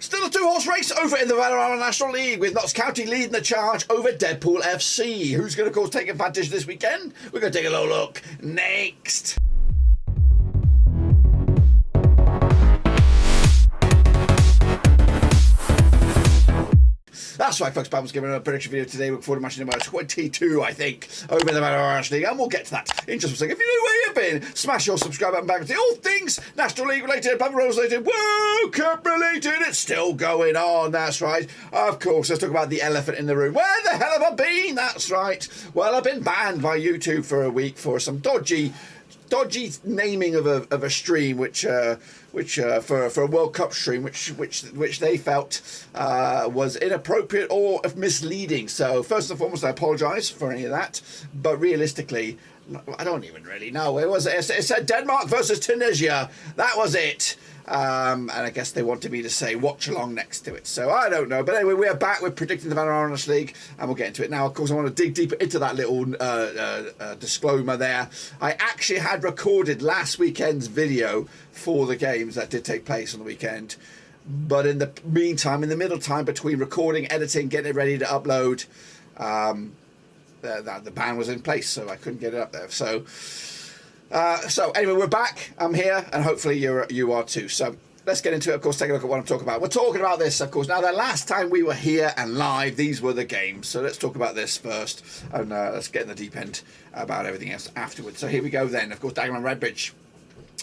Still a two-horse race over in the Vanarama National League with Notts County leading the charge over Deadpool FC. Who's going to, of course, take advantage this weekend? We're going to take a little look next. That's right, folks. Bam's giving a prediction video today. We're forward to match number 22, I think, over in the Vanarama National League, and we'll get to that in just a second. If you know where you've been, smash your subscribe button back to all things National League related, Bam Rose related, World Cup related. It's still going on. That's right. Of course, let's talk about the elephant in the room. Where the hell have I been? That's right. Well, I've been banned by YouTube for a week for some dodgy naming of a stream, which for a World Cup stream, which they felt was inappropriate or misleading. So first and foremost, I apologise for any of that. But realistically, I don't even really know. It said Denmark versus Tunisia. That was it. And I guess they wanted me to say watch along next to it. So I don't know. But anyway, we are back with predicting the Vanarama National League, and we'll get into it now. Of course, I want to dig deeper into that little disclaimer there. I actually had recorded last weekend's video for the games that did take place on the weekend. But in the meantime, in the middle time between recording, editing, getting it ready to upload, the ban was in place, so I couldn't get it up there. So anyway, we're back. I'm here, and hopefully you are too. So let's get into it. Of course, take a look at what I'm talking about. We're talking about this, of course. Now, the last time we were here and live, these were the games. So let's talk about this first, and let's get in the deep end about everything else afterwards. So here we go then. Of course, Dagenham and Redbridge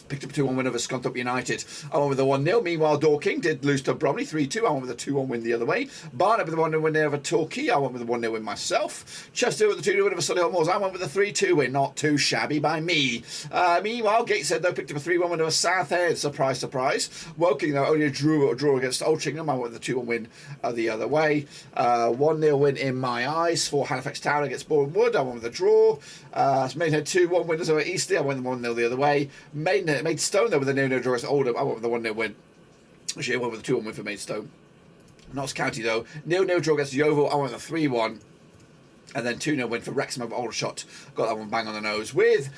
picked up a 2-1 win over Scunthorpe United. I went with a 1-0. Meanwhile, Dorking did lose to Bromley 3-2. I went with a 2-1 win the other way. Barnet with a 1-0 win over Torquay. I went with a 1-0 win myself. Chesterfield with a 2-0 win over Solihull. I went with a 3-2 win. Not too shabby by me. Meanwhile, Gateshead, though, picked up a 3-1 win over Southend. Surprise, surprise. Woking, though, only a draw against Altrincham. I went with a 2-1 win the other way. 1-0 win in my eyes for Halifax Town against Boreham. I went with a draw. Maidenhead 2-1 winners over Eastleigh. I went with 1-0 the other way. Maidstone, though, with a 0-0 draw against Oldham. I went with a 1-0 win. Actually, I went with a 2-1 win for Maidstone. Notts County, though, 0-0 draw against Yeovil. I went with a 3-1. And then 2-0 win for Wrexham over Aldershot. Got that one bang on the nose, with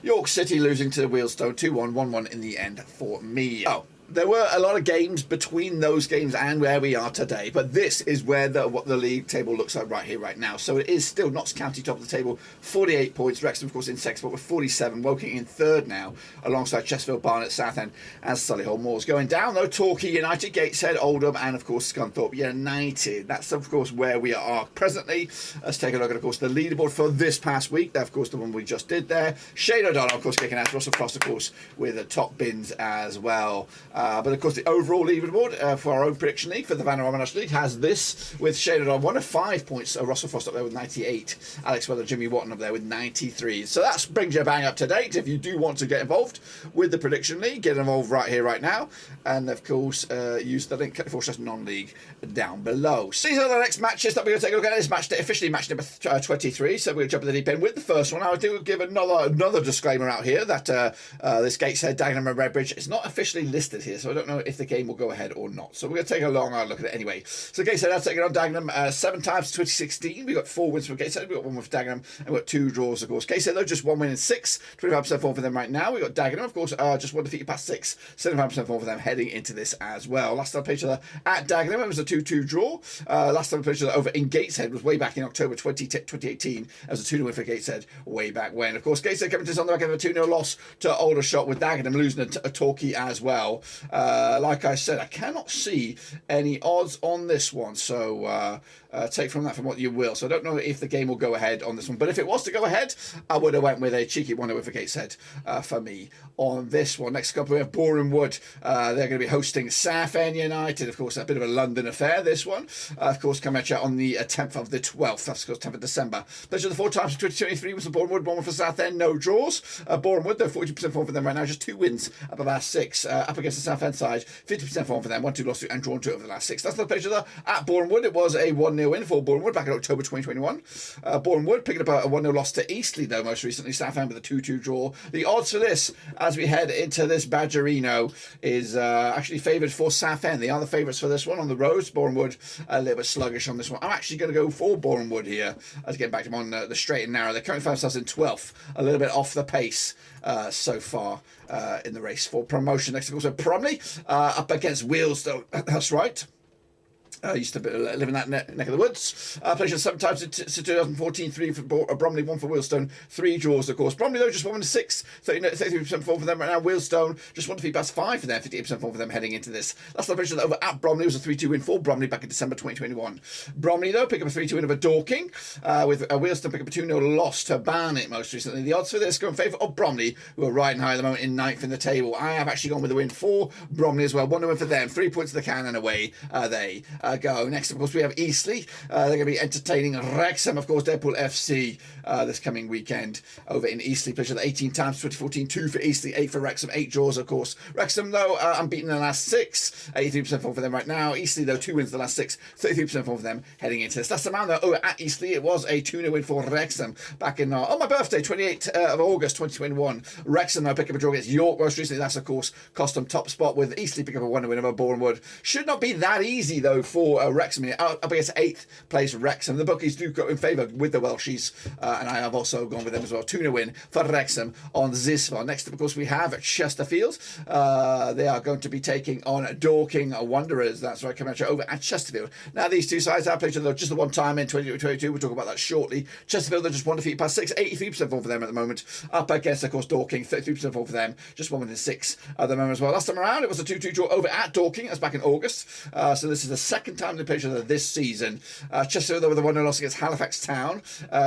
York City losing to Wealdstone 2-1, 1-1 in the end for me. Oh, there were a lot of games between those games and where we are today, but this is where what the league table looks like right here, right now. So it is still Notts County top of the table, 48 points. Wrexham, of course, in second spot with 47. Woking in third now, alongside Chesterfield, Barnet, Southend, and Solihull. Moors going down, though. Torquay United, Gateshead, Oldham, and, of course, Scunthorpe United. That's, of course, where we are presently. Let's take a look at, of course, the leaderboard for this past week. That, of course, the one we just did there. Shane O'Donnell, of course, kicking ass. Russell Frost, of course, with the top bins as well. But, of course, the overall leaderboard for our own prediction league for the Vanarama National League has this, with Shane O'Donnell 1 of 5 points. Russell Frost up there with 98. Alex Weller, Jimmy Watton up there with 93. So that brings you bang up to date. If you do want to get involved with the prediction league, get involved right here, right now. And, of course, use the link for non-league down below. So these are the next matches that we're going to take a look at. This match day, officially match number 23. So we're going to jump in the deep end with the first one. I do give another disclaimer out here that this Gateshead, Dagenham and Redbridge is not officially listed here. So I don't know if the game will go ahead or not. So we're going to take a long look at it anyway. So Gateshead, I've taken on Dagenham 7 times in 2016. We got 4 wins from Gateshead. We got 1 with Dagenham, and we got 2 draws, of course. Gateshead, though, just 1 win in 6, 25% form for them right now. We got Dagenham, of course, just 1 defeat past 6, 75% form for them heading into this as well. Last time I played each other at Dagenham, it was a 2-2 draw. Last time I played each other over in Gateshead was way back in October 2018. It was a 2-0 win for Gateshead way back when. Of course, Gateshead coming to us on the back of a 2-0 loss to Aldershot, with Dagenham losing a Torquay as well. Like I said, I cannot see any odds on this one, so take from that from what you will. So I don't know if the game will go ahead on this one, but if it was to go ahead, I would have went with a cheeky 1-0 for Gateshead for me on this one. Next couple we have Boreham. They're going to be hosting Southend United. Of course, a bit of a London affair, this one. Of course, coming at you on the 10th of the 12th. That's, of course, 10th of December. Those are the 4 times in 2023 was the Boreham, 1 for Southend, no draws. Boreham, they're 40% form for them right now, just 2 wins up the last 6. Up against the Southend side, 50% form for them, 1-2 lost to and drawn 2 over the last 6. That's the picture at Boreham. It was a 1-0 win for Boreham back in October 2021. Boreham picking up a 1-0 loss to Eastleigh, though, most recently. Southend with a 2-2 draw. The odds for this, as we head into this Badgerino, is actually favoured for Southend. They are the favourites for this one on the roads. Boreham a little bit sluggish on this one. I'm actually going to go for Boreham here, as getting back to them on the straight and narrow. They currently find themselves in 12th, a little bit off the pace so far in the race for promotion. Next, of course, Bromley, up against Wealdstone. That's right. Used to live in that neck of the woods. Played 7 times since 2014, 3 for Bromley, 1 for Wealdstone, 3 draws, of course. Bromley, though, just 1 6, 33% form for them right now. Wealdstone, just 1 defeat, past 5 for them, 58% form for them heading into this. Last time I mentioned that over at Bromley was a 3-2 win for Bromley back in December 2021. Bromley, though, pick up a 3-2 win over Dorking, with Wealdstone pick up a 2-0 loss to Barnet most recently. The odds for this go in favour of Bromley, who are riding high at the moment in 9th in the table. I have actually gone with the win for Bromley as well. 1 win for them, 3 points to the can, and away they go. Next, of course, we have Eastleigh. They're going to be entertaining Wrexham, of course, Deadpool FC this coming weekend over in Eastleigh. Played 18 times, 2014, 2 for Eastleigh, 8 for Wrexham, 8 draws, of course. Wrexham, though, unbeaten in the last 6, 83% form for them right now. Eastleigh, though, 2 wins in the last 6, 33% form for them heading into this. Last time around, though, over at Eastleigh, it was a 2-0 win for Wrexham back in, on my birthday, 28th of August, 2021. Wrexham, now pick up a draw against York most recently. That's, of course, cost them top spot, with Eastleigh pick up a 1-0 win over Boreham. Should not be that easy, though, for Wrexham here. Up against 8th place Wrexham. The bookies do go in favour with the Welshies, and I have also gone with them as well. 2-0 win for Wrexham on this one. Next up, of course, we have Chesterfield. They are going to be taking on Dorking Wanderers. That's right, coming at you over at Chesterfield. Now, these two sides have played each other just the one time in 2022. We'll talk about that shortly. Chesterfield, they're just 1 defeat past 6, 83% form for them at the moment. Up against, of course, Dorking, 33% form for them. Just 1 win in 6 at the moment as well. Last time around, it was a 2-2 draw over at Dorking. That's back in August. So this is the second time they played each other this season. Chesterfield with a 1-0 loss against Halifax Town,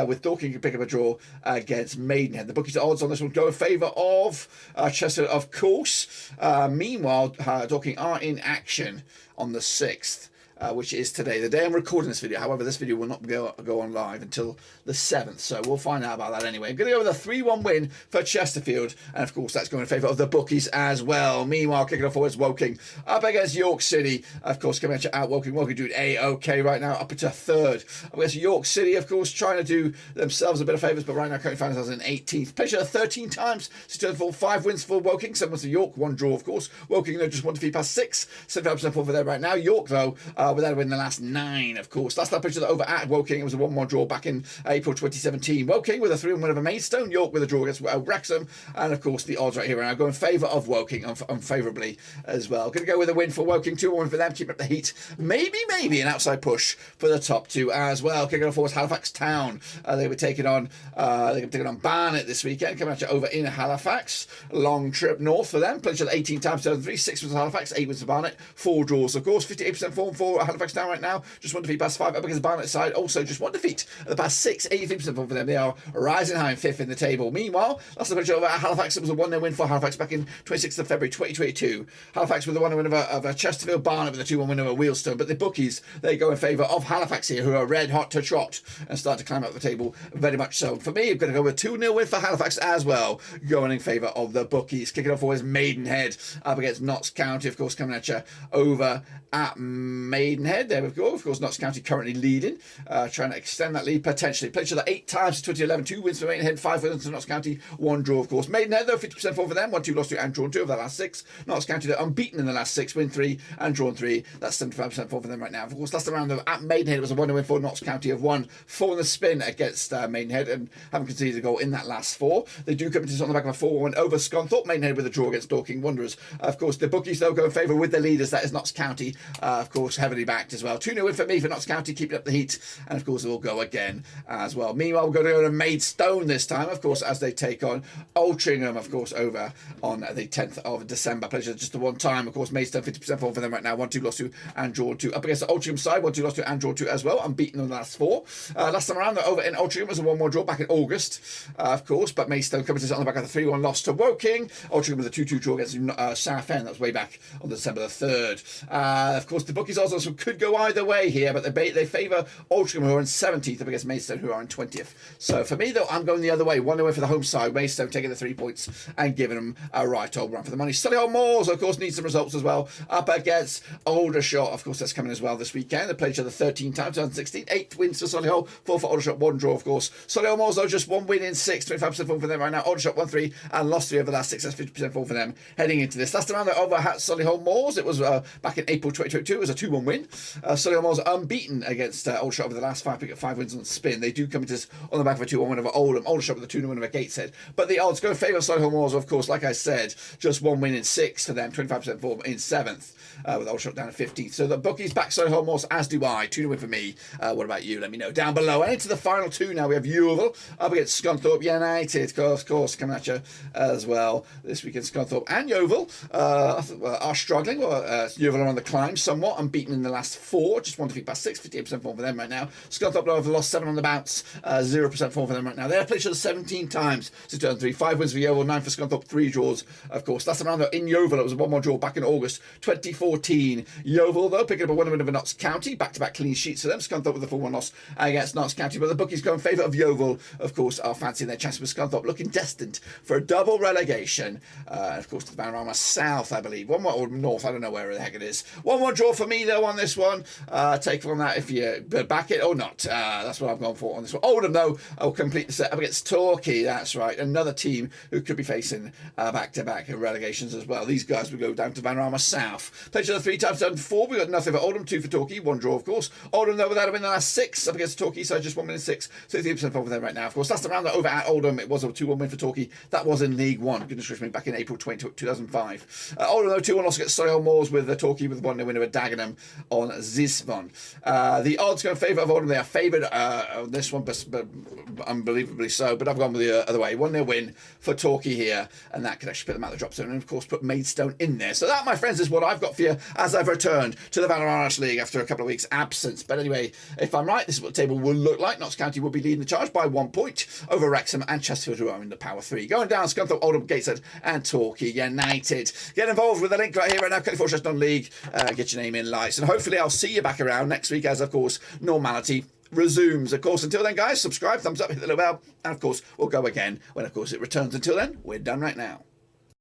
with Dorking can pick up a draw against Maidenhead. The bookies' odds on this one go in favour of Chesterfield, of course. Meanwhile, Dorking are in action on the 6th. Which is today, the day I'm recording this video. However, this video will not go on live until the 7th, so we'll find out about that anyway. I'm going to go with a 3-1 win for Chesterfield, and of course that's going in favour of the bookies as well. Meanwhile, kicking off forwards, Woking up against York City, of course, coming out Woking doing A-OK right now, up into 3rd. Up against York City, of course, trying to do themselves a bit of favours, but right now currently find themselves in 18th. Played 13 times, so 5 wins for Woking, 7 wins for York, 1 draw, of course. Woking, though, just 1 defeat past 6, 75% for them right now. York, though, without a win in the last 9, of course. Last time picture over at Woking, it was a 1-1 draw back in April 2017. Woking with a 3-1 win over Maidstone. York with a draw against Wrexham. And of course, the odds right here are now go in favour of Woking unfavourably as well. Going to go with a win for Woking, 2-1 for them, keep up the heat. Maybe an outside push for the top 2 as well. Kicking off forwards, Halifax Town. They were taking on Barnet this weekend, coming at you over in Halifax. Long trip north for them. Played 18 times, 7-3, 6 wins for Halifax, 8 wins for Barnet, 4 draws, of course. 58% form for Halifax Town right now. Just 1 defeat past 5 up against Barnet side. Also just 1 defeat at the past 6, 83% form for them. They are rising high in 5th in the table. Meanwhile, last time I over at Halifax, it was a 1-0 win for Halifax back in 26th of February 2022. Halifax with a 1-0 win over Chesterfield. Barnet with a 2-1 win over Wealdstone. But the bookies, they go in favour of Halifax here, who are red hot to trot and start to climb up the table very much so. For me, I'm going to go with 2-0 win for Halifax as well, going in favour of the bookies. Kicking off always Maidenhead up against Notts County, of course, coming at you over at Maidenhead. There we go. Of course, Notts County currently leading, trying to extend that lead potentially. Played each other 8 times in 2011, 2 wins for Maidenhead, 5 wins for Notts County, 1 draw, of course. Maidenhead, though, 50% form for them, 1-2 lost to and drawn 2 of the last 6. Notts County, they're unbeaten in the last 6, win 3 and drawn 3. That's 75% form for them right now. Of course, last time around, though, at Maidenhead, it was a 1-0 win for Notts County of 1, 4 in the spin against Maidenhead, and haven't conceded a goal in that last 4. They do come into this on the back of a 4-1 win over Scunthorpe. Maidenhead with a draw against Dorking Wanderers. Of course, the bookies, though, go in favour with the leaders. That is Notts County, of course, heavily backed as well. 2-0 win for me for Notts County, keeping up the heat, and of course, it will go again as well. Meanwhile, we're going to go to Maidstone this time, of course, as they take on Altrincham, of course, over on the 10th of December. Pleasure just the one time, of course. Maidstone 50% form for them right now, 1-2 lost to and drawn 2. Up against the Altrincham side, 1-2 lost to and drawn 2 as well, unbeaten on the last 4. Last time around, over in Altrincham was a 1-1 draw back in August, of course, but Maidstone coming to this on the back of the 3-1 loss to Woking. Altrincham was a 2-2 draw against Southend. That was way back on December the 3rd. Of course, the bookies also could go either way here, but they favour Altrincham, who are in 17th, up against Maidstone, who are in 20th. So for me, though, I'm going the other way. 1-0 for the home side. Maidstone taking the 3 points and giving them a right old run for the money. Solihull Moors, of course, needs some results as well. Up against Aldershot, of course, that's coming as well this weekend. They played each other 13 times, 2016. 8 wins for Solihull, 4 for Aldershot, 1 draw, of course. Solihull Moors, though, just 1 win in 6, 25% form for them right now. Aldershot 1-3 and lost 3 over the last 6. That's 50% form for them heading into this. Last time around, over at Solihull Moors, it was back in April 2022. It was a 2-1 win. win. Solihull Moors unbeaten against Aldershot over the last 5 wins on the spin. They do come into this on the back of a 2-1 win over Oldham. Aldershot with a 2-0 win over Gateshead. But the odds go in favour of Solihull Moors, of course. Like I said, just 1 win in 6 for them, 25% form in 7th. With Aldershot down at 15th. So the bookies back Solihull Moors, as do I. 2 to win for me. What about you? Let me know down below. And into the final 2 now. We have Yeovil up against Scunthorpe United. Of course, coming at you as well this weekend. Scunthorpe and Yeovil are struggling. Yeovil are on the climb somewhat, unbeaten in the last 4. Just 1 defeat past 6, 58% form for them right now. Scunthorpe have lost 7 on the bounce, 0% form for them right now. They've played each other 17 times since 2003. 5 wins for Yeovil, 9 for Scunthorpe, 3 draws, of course. Last time around, though, in Yeovil, it was a 1-1 draw back in August 2014. Yeovil, though, picking up a 1 win over Notts County. Back-to-back clean sheets for them. Scunthorpe with a 4-1 loss against Notts County. But the bookies go in favour of Yeovil, of course, are fancying their chances with Scunthorpe, looking destined for a double relegation. Of course, to the Vanarama South, I believe. 1-1 or North, I don't know where the heck it is. 1-1 draw for me, though, on this one. Take from that if you back it or not. That's what I've gone for on this one. Oldham, though, will complete the set up against Torquay. That's right. Another team who could be facing back-to-back relegations as well. These guys will go down to Vanarama South. Played each other 3 times, done 4. We got nothing for Oldham, 2 for Torquay, 1 draw, of course. Oldham, though, without a win in the last 6 up against Torquay, so just 1 win in 6. 60% for them right now. Of course, last round over at Oldham, it was a 2-1 win for Torquay. That was in League 1. Goodness gracious me, back in April 2005. Oldham, though, 2-1 loss against Solihull Moors with Torquay with 1-0 win over Dagenham on Zisvon. The odds go in favour of Oldham. They are favoured on this one, but unbelievably so. But I've gone with the other way. 1-0 win for Torquay here, and that could actually put them out the drop zone, and of course put Maidstone in there. So that, my friends, is what I've got for you as I've returned to the Vanarama National League after a couple of weeks' absence. But anyway, if I'm right, this is what the table will look like. Notts County will be leading the charge by 1 point over Wrexham and Chesterfield, who are in the Power 3. Going down, Scunthorpe, Oldham, Gateshead, and Torquay United. Get involved with the link right here, right now. California National League. Get your name in lights, and hopefully I'll see you back around next week as, of course, normality resumes. Of course, until then, guys, subscribe, thumbs up, hit the little bell, and of course, we'll go again when, of course, it returns. Until then, we're done right now.